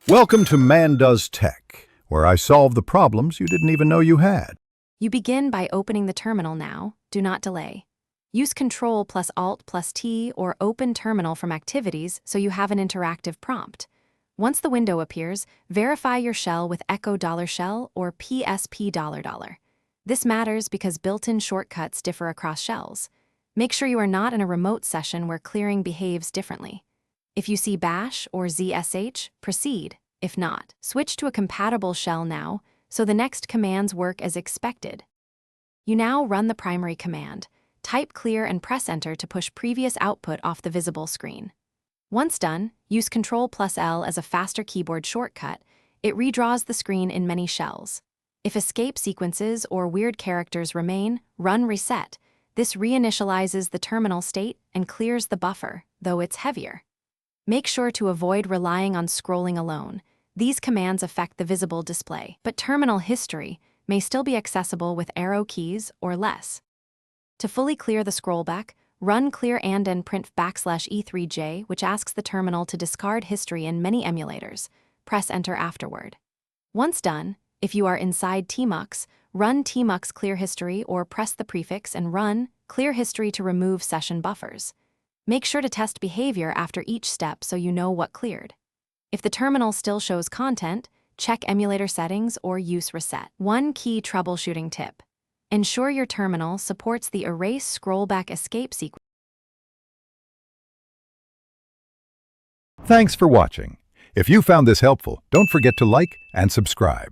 Welcome to Man Does Tech, where I solve the problems you didn't even know you had. You begin by opening the terminal now. Do not delay. Use Ctrl plus Alt plus T or Open Terminal from Activities so you have an interactive prompt. Once the window appears, verify your shell with echo $shell or PSP $. This matters because built-in shortcuts differ across shells. Make sure you are not in a remote session where clearing behaves differently. If you see bash or ZSH, proceed. If not, switch to a compatible shell now, so the next commands work as expected. You now run the primary command. Type clear and press enter to push previous output off the visible screen. Once done, use Ctrl plus L as a faster keyboard shortcut. It redraws the screen in many shells. If escape sequences or weird characters remain, run reset. This reinitializes the terminal state and clears the buffer, though it's heavier. Make sure to avoid relying on scrolling alone. These commands affect the visible display, but terminal history may still be accessible with arrow keys or less. To fully clear the scrollback, run clear and print \E3J, which asks the terminal to discard history in many emulators. Press enter afterward. Once done, if you are inside tmux, run tmux clear history or press the prefix and run clear history to remove session buffers. Make sure to test behavior after each step so you know what cleared. If the terminal still shows content, check emulator settings or use reset. One key troubleshooting tip: ensure your terminal supports the erase scrollback escape sequence. Thanks for watching. If you found this helpful, don't forget to like and subscribe.